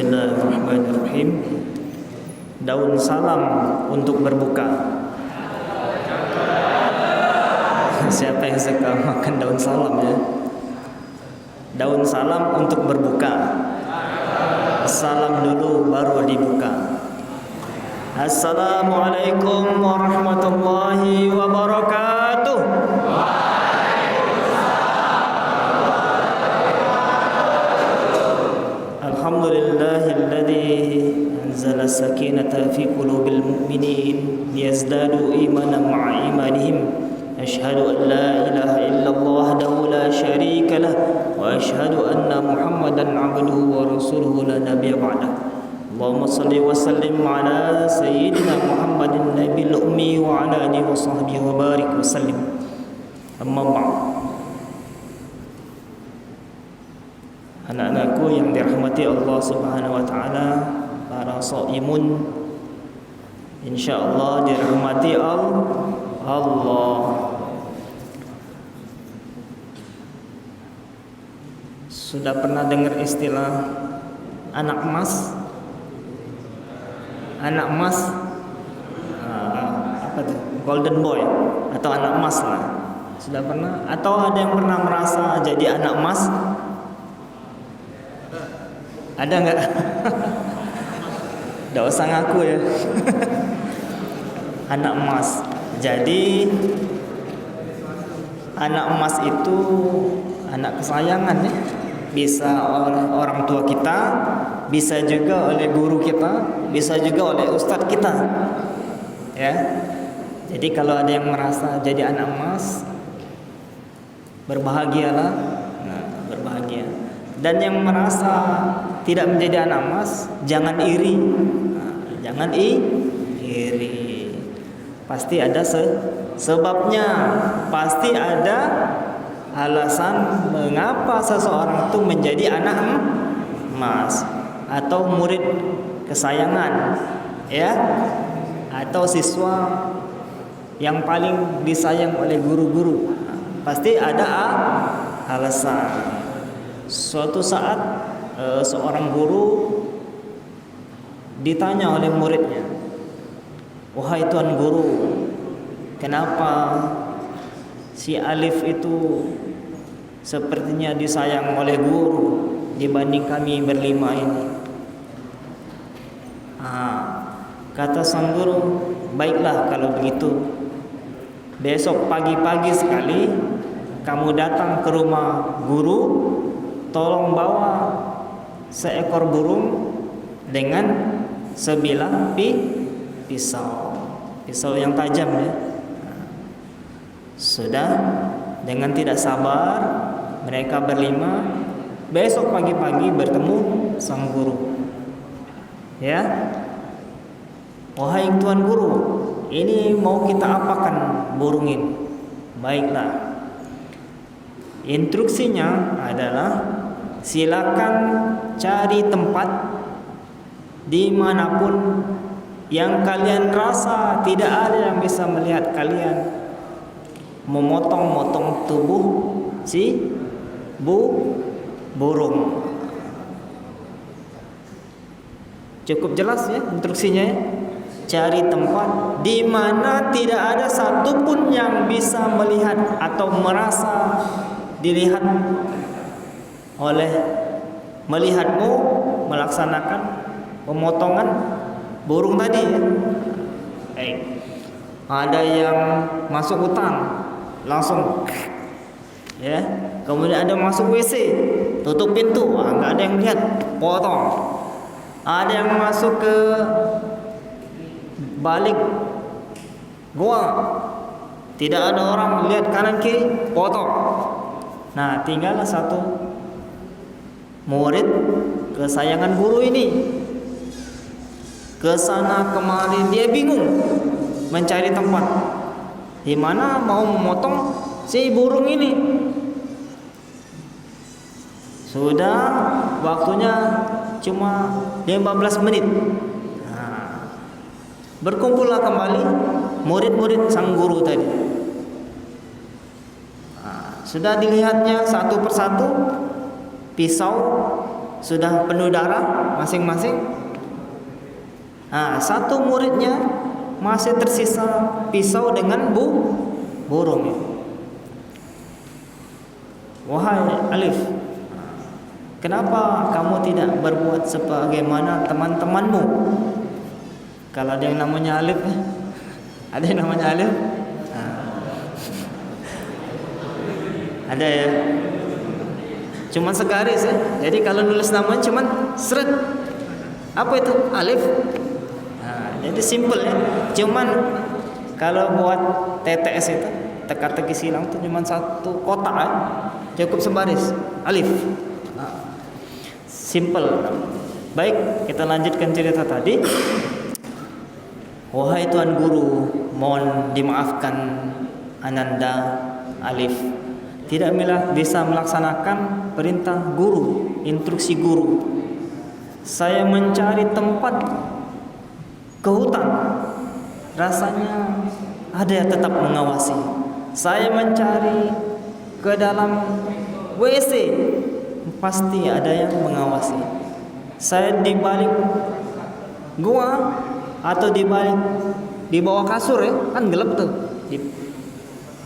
Bismillahirrahmanirrahim. Daun salam untuk berbuka. Siapa yang suka makan daun salam ya? Daun salam untuk berbuka. Salam dulu baru dibuka. Assalamualaikum warahmatullahi wabarakatuh. Alhamdulillahilladzi anzala sakinata fi qulubil mu'minin liyazdadu imanan ma'a imanihim. Asyhadu an la ilaha illallah wahdahu la syarika lah wa asyhadu anna Muhammadan 'abduhu wa rasuluhu la nabiyya ba'dah. Allahumma shalli wa sallim ala sayyidina Muhammadin nabiyil ummi wa ala alihi wa sahbihi wa barik wa sallim. Amma ba'd. Anak-anakku yang dirahmati Allah Subhanahu wa taala, para shaimun insyaallah dirahmati Allah. Sudah pernah dengar istilah anak emas? Anak emas apa tuh? Golden boy atau anak emas lah. Sudah pernah? Atau ada yang pernah merasa jadi anak emas? Ada enggak? Enggak usah ngaku ya. Anak emas. Jadi anak emas itu anak kesayangan ya. Bisa oleh orang tua kita, bisa juga oleh guru kita, bisa juga oleh ustadz kita. Ya. Jadi kalau ada yang merasa jadi anak emas, berbahagialah. Nah, berbahagia. Dan yang merasa tidak menjadi anak emas, jangan iri. Nah, jangan iri. Pasti ada sebabnya. Pasti ada alasan mengapa seseorang itu menjadi anak emas atau murid kesayangan, ya, atau siswa yang paling disayang oleh guru-guru. Pasti ada alasan. Suatu saat seorang guru ditanya oleh muridnya, "Wahai tuan guru, kenapa si Alif itu sepertinya disayang oleh guru dibanding kami berlima ini?" Kata sang guru, "Baiklah kalau begitu, besok pagi-pagi sekali kamu datang ke rumah guru, tolong bawa seekor burung dengan sebilah pisau yang tajam ya." Sudah, dengan tidak sabar mereka berlima besok pagi-pagi bertemu sang guru. Ya, "Wahai tuan guru, ini mau kita apakan burung ini?" "Baiklah, instruksinya adalah silakan cari tempat dimanapun yang kalian rasa tidak ada yang bisa melihat kalian memotong-motong tubuh si burung." Cukup jelas ya instruksinya ya? Cari tempat di mana tidak ada satupun yang bisa melihat atau merasa dilihat oleh melihatmu melaksanakan pemotongan burung tadi ya. Ada yang masuk hutan langsung ya, kemudian ada masuk WC tutup pintu, nggak ada yang lihat, potong. Ada yang masuk ke balik gua, tidak ada orang lihat kanan kiri, potong. Nah, tinggal satu murid kesayangan guru ini, ke sana kemari dia bingung mencari tempat di mana mau memotong si burung ini. Sudah waktunya cuma 15 menit. Berkumpullah kembali murid-murid sang guru tadi. Sudah dilihatnya satu persatu pisau sudah penuh darah masing-masing. Nah, satu muridnya masih tersisa pisau dengan burung. Wahai Alif, kenapa kamu tidak berbuat sebagaimana teman-temanmu? Kalau ada yang namanya Alif, ada yang namanya Alif? Ada ya? Cuman segaris ya. Jadi kalau nulis namanya cuman seret. Apa itu? Alif. Nah, jadi simple ya. Cuman kalau buat TTS itu teka-teki silang itu cuman satu kotak ya. Cukup sebaris. Alif. Nah, simple. Baik, kita lanjutkan cerita tadi. Wahai Tuan Guru, mohon dimaafkan Ananda Alif tidak bisa melaksanakan perintah guru, instruksi guru. Saya mencari tempat ke hutan, rasanya ada yang tetap mengawasi. Saya mencari ke dalam WC, pasti ada yang mengawasi. Saya di balik gua atau di bawah kasur ya, kan gelap tuh.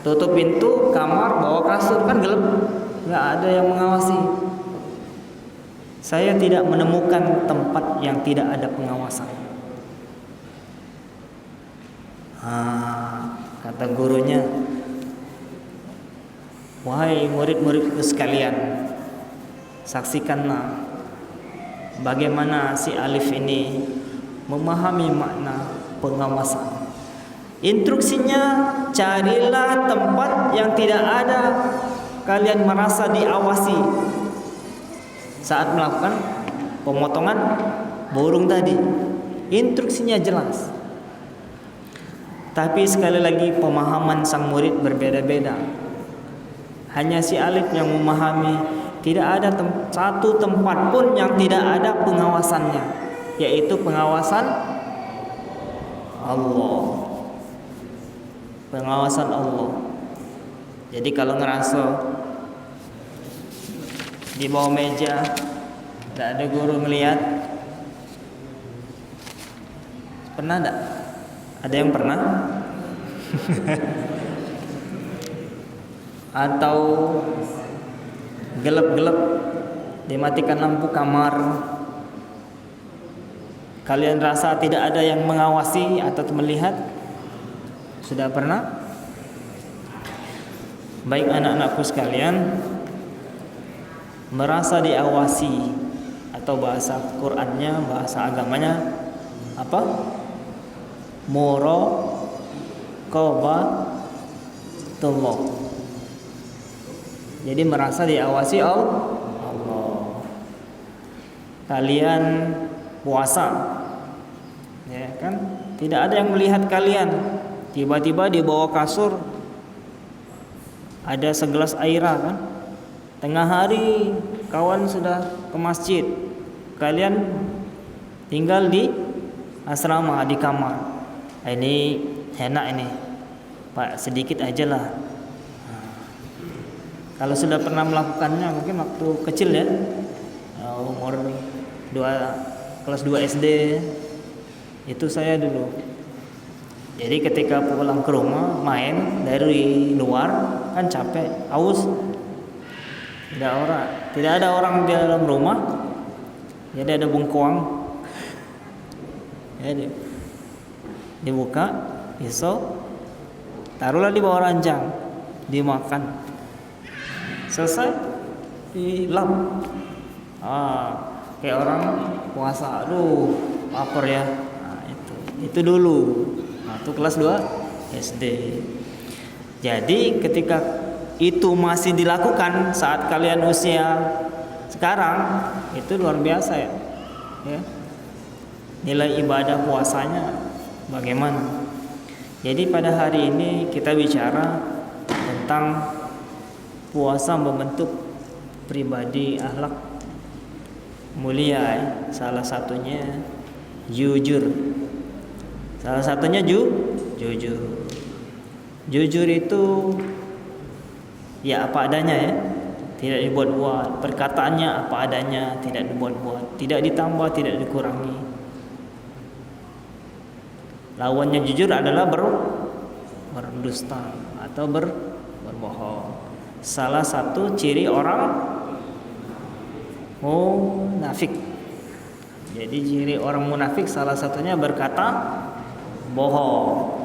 Tutup pintu kamar, bawa kasur, kan gelap, nggak ada yang mengawasi. Saya tidak menemukan tempat yang tidak ada pengawasan. Kata gurunya, wahai murid-muridku sekalian, saksikanlah bagaimana si Alif ini memahami makna pengawasan. Instruksinya, carilah tempat yang tidak ada kalian merasa diawasi saat melakukan pemotongan burung tadi. Instruksinya jelas. Tapi sekali lagi pemahaman sang murid berbeda-beda. Hanya si Alif yang memahami tidak ada satu tempat pun yang tidak ada pengawasannya, yaitu pengawasan Allah. Pengawasan Allah. Jadi kalau ngerasa di bawah meja tidak ada guru ngelihat, pernah enggak? Ada yang pernah? Atau gelap-gelap dimatikan lampu kamar, kalian rasa tidak ada yang mengawasi atau melihat? Sudah pernah? Baik anak-anakku sekalian, merasa diawasi atau bahasa Qur'annya, bahasa agamanya apa? Muraqabatullah. Jadi merasa diawasi Allah. Kalian puasa, ya kan? Tidak ada yang melihat kalian. Tiba-tiba di bawah kasur ada segelas air kan? Tengah hari kawan sudah ke masjid, kalian tinggal di asrama di kamar. Ini enak ini, Pak, sedikit aja lah. Kalau sudah pernah melakukannya mungkin waktu kecil ya, umur kelas 2 SD, itu saya dulu. Jadi ketika pulang ke rumah main dari luar kan capek, haus, tidak ada orang di dalam rumah, jadi ada bengkoang, jadi dibuka pisau, taruhlah di bawah ranjang, dimakan, selesai dilap. Kayak orang puasa, aduh lapar ya. Nah, itu dulu. Itu kelas 2 SD. Jadi ketika itu masih dilakukan saat kalian usia sekarang, itu luar biasa ya. Nilai ibadah puasanya bagaimana? Jadi pada hari ini kita bicara tentang puasa membentuk pribadi akhlak mulia. Salah satunya jujur. Salah satunya jujur. Jujur itu ya apa adanya ya, tidak dibuat-buat, perkataannya apa adanya, tidak dibuat-buat, tidak ditambah, tidak dikurangi. Lawannya jujur adalah berdusta atau berbohong. Salah satu ciri orang munafik. Jadi ciri orang munafik salah satunya berkata bohong.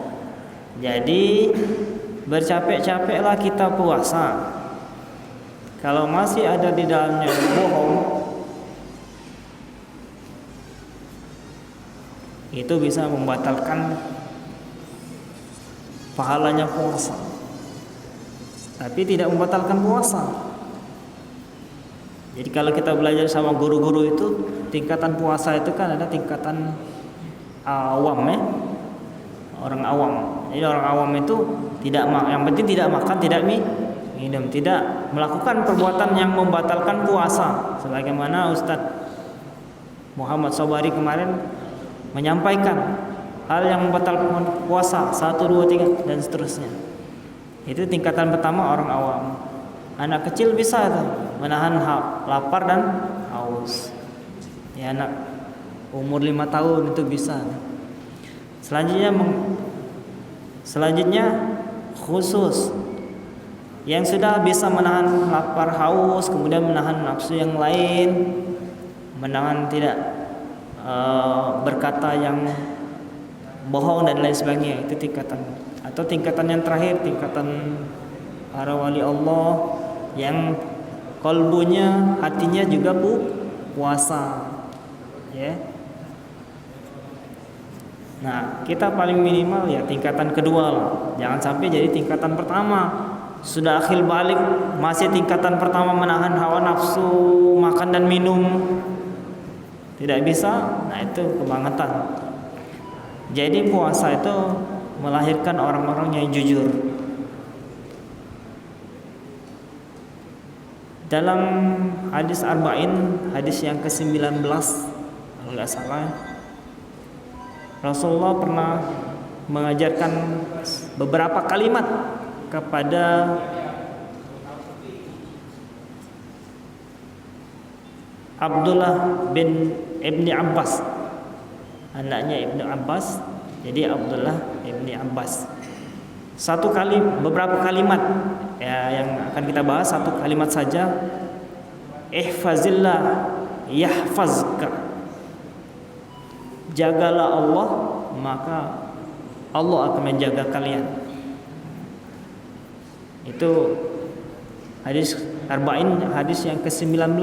Jadi bercapek-capeklah kita puasa. Kalau masih ada di dalamnya bohong, itu bisa membatalkan pahalanya puasa. Tapi tidak membatalkan puasa. Jadi kalau kita belajar sama guru-guru itu, tingkatan puasa itu kan ada tingkatan awam ya. Orang awam. Jadi orang awam itu yang penting tidak makan, tidak minum, tidak melakukan perbuatan yang membatalkan puasa. Sebagaimana Ustadz Muhammad Sobari kemarin menyampaikan hal yang membatalkan puasa 1, 2, 3 dan seterusnya. Itu tingkatan pertama orang awam. Anak kecil bisa tuh menahan lapar dan haus. Ya, anak umur 5 tahun itu bisa. Selanjutnya khusus yang sudah bisa menahan lapar haus, kemudian menahan nafsu yang lain, menahan tidak berkata yang bohong dan lain sebagainya. Itu tingkatan. Atau tingkatan yang terakhir, tingkatan para wali Allah yang kalbunya, hatinya juga puasa, ya. Nah, kita paling minimal ya tingkatan kedua lah. Jangan sampai jadi tingkatan pertama. Sudah akhir balik masih tingkatan pertama menahan hawa nafsu makan dan minum. Tidak bisa. Nah, itu kebangetan. Jadi puasa itu melahirkan orang-orang yang jujur. Dalam hadis Arba'in, hadis yang ke-19 kalau tidak salah, Rasulullah pernah mengajarkan beberapa kalimat kepada Abdullah bin Ibni Abbas, anaknya Ibnu Abbas. Jadi Abdullah Ibni Abbas. Beberapa kalimat ya, yang akan kita bahas satu kalimat saja. Ihfazillah yahfazka. Jagalah Allah, maka Allah akan menjaga kalian. Itu hadis Arba'in, hadis yang ke-19.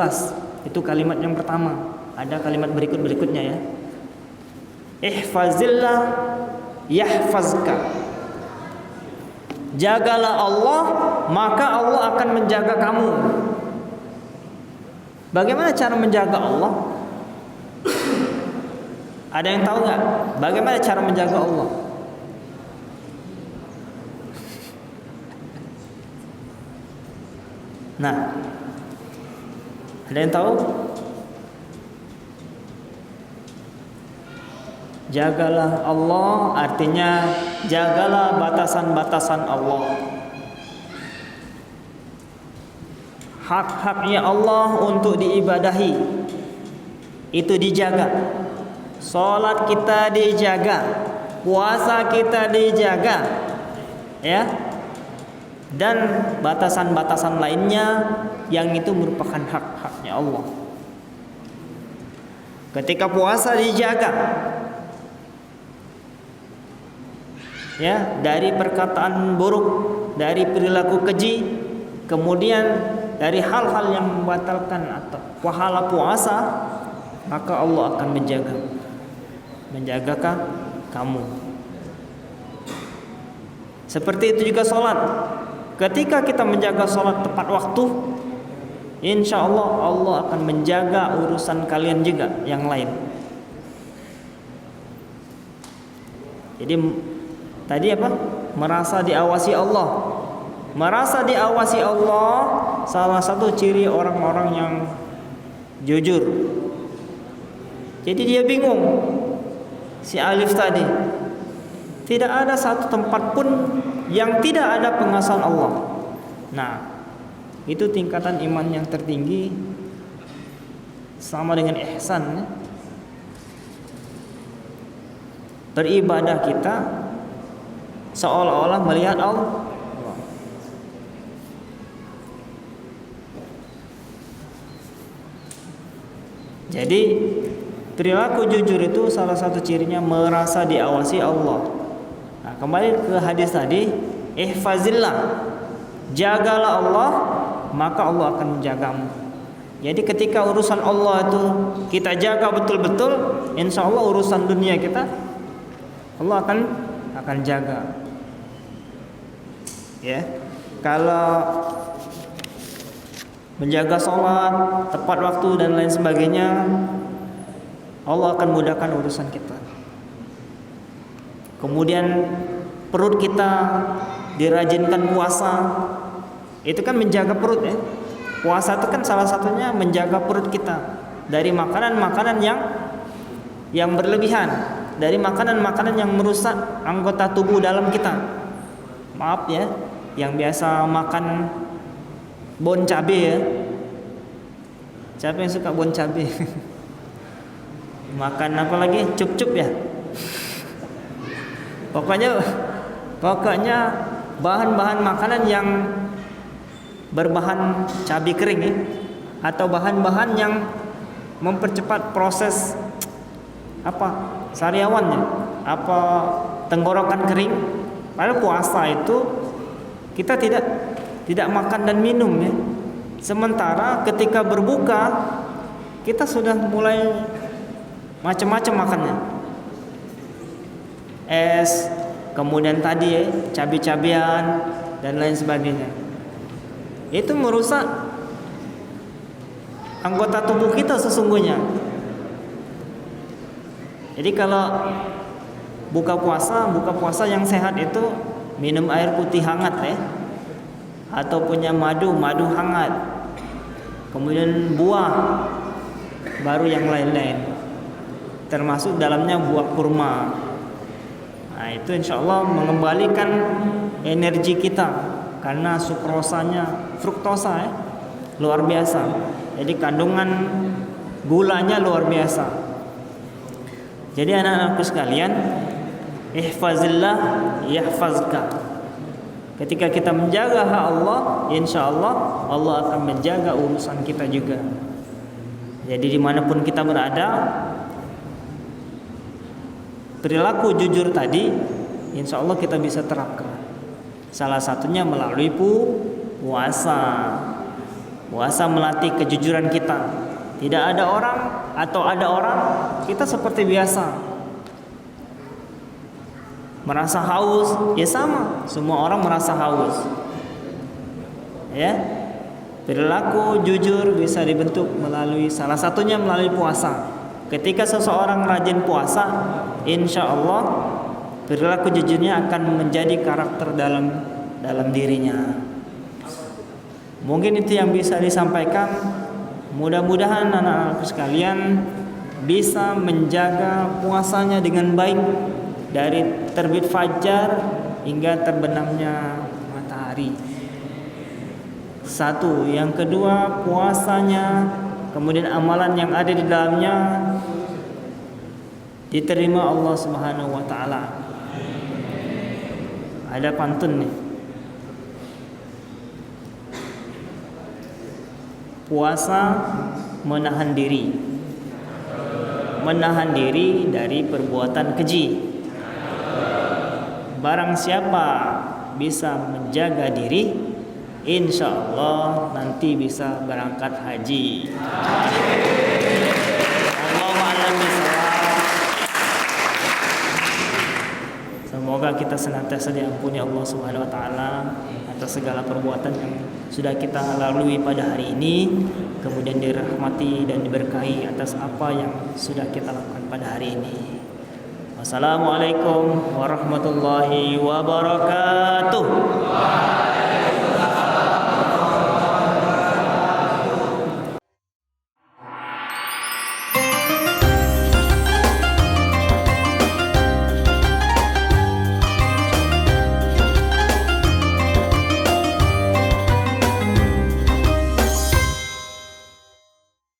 Itu kalimat yang pertama. Ada kalimat berikutnya ya. Ihfazillah yahfazka. Jagalah Allah, maka Allah akan menjaga kamu. Bagaimana cara menjaga Allah? Ada yang tahu nggak? Bagaimana cara menjaga Allah? Nah, ada yang tahu? Jagalah Allah artinya jagalah batasan-batasan Allah. Hak-haknya Allah untuk diibadahi itu dijaga. Salat kita dijaga, puasa kita dijaga, ya. Dan batasan-batasan lainnya yang itu merupakan hak-haknya Allah. Ketika puasa dijaga, ya, dari perkataan buruk, dari perilaku keji, kemudian dari hal-hal yang membatalkan atau pahala puasa, maka Allah akan menjagakan kamu. Seperti itu juga sholat. Ketika kita menjaga sholat tepat waktu, insya Allah Allah akan menjaga urusan kalian juga yang lain. Jadi tadi apa? Merasa diawasi Allah. Merasa diawasi Allah salah satu ciri orang-orang yang jujur. Jadi dia bingung, si Alif tadi. Tidak ada satu tempat pun yang tidak ada pengawasan Allah. Nah, Itu tingkatan iman yang tertinggi, sama dengan ihsan ya. Beribadah kita seolah-olah melihat Allah. Jadi perilaku jujur itu salah satu cirinya merasa diawasi Allah. Nah, kembali ke hadis tadi, ihfazillah, jagalah Allah, maka Allah akan menjagamu. Jadi ketika urusan Allah itu kita jaga betul-betul, insya Allah urusan dunia kita Allah akan jaga. Ya, kalau menjaga sholat tepat waktu dan lain sebagainya, Allah akan mudahkan urusan kita. Kemudian perut kita dirajinkan puasa, itu kan menjaga perut ya. Puasa itu kan salah satunya menjaga perut kita dari makanan-makanan yang berlebihan, dari makanan-makanan yang merusak anggota tubuh dalam kita. Maaf ya, yang biasa makan bon cabe ya. Siapa yang suka bon cabe? Makan apa lagi? Cup-cup ya. Pokoknya bahan-bahan makanan yang berbahan cabai kering ya, atau bahan-bahan yang mempercepat proses sariawannya, tenggorokan kering. Padahal puasa itu kita tidak makan dan minum ya. Sementara ketika berbuka kita sudah mulai macam-macam makannya. Es, kemudian tadi ya, cabai-cabian dan lain sebagainya. Itu merusak anggota tubuh kita sesungguhnya. Jadi kalau buka puasa yang sehat itu minum air putih hangat ya, atau punya madu hangat, kemudian buah, baru yang lain-lain, termasuk dalamnya buah kurma. Nah itu insya Allah mengembalikan energi kita, karena fruktosa ya, luar biasa. Jadi kandungan gulanya luar biasa. Jadi anak-anakku sekalian, ihfazillah yahfazka. Ketika kita menjaga hak Allah, insya Allah Allah akan menjaga urusan kita juga. Jadi dimanapun kita berada, perilaku jujur tadi insya Allah kita bisa terapkan. Salah satunya melalui puasa. Puasa melatih kejujuran kita. Tidak ada orang atau ada orang, kita seperti biasa. Merasa haus, ya sama. Semua orang merasa haus. Ya. Perilaku jujur bisa dibentuk melalui salah satunya melalui puasa. Ketika seseorang rajin puasa, insya Allah perilaku jujurnya akan menjadi karakter dalam dirinya. Mungkin itu yang bisa disampaikan. Mudah-mudahan anak-anak sekalian bisa menjaga puasanya dengan baik dari terbit fajar hingga terbenamnya matahari. Satu, yang kedua puasanya, kemudian amalan yang ada di dalamnya diterima Allah Subhanahu wa taala. Ada pantun nih. Puasa menahan diri dari perbuatan keji. Barang siapa bisa menjaga diri, insya Allah nanti bisa berangkat haji. Semoga kita senantiasa diampuni Allah Subhanahu wa taala atas segala perbuatan yang sudah kita lalui pada hari ini, kemudian dirahmati dan diberkahi atas apa yang sudah kita lakukan pada hari ini. Wassalamualaikum warahmatullahi wabarakatuh.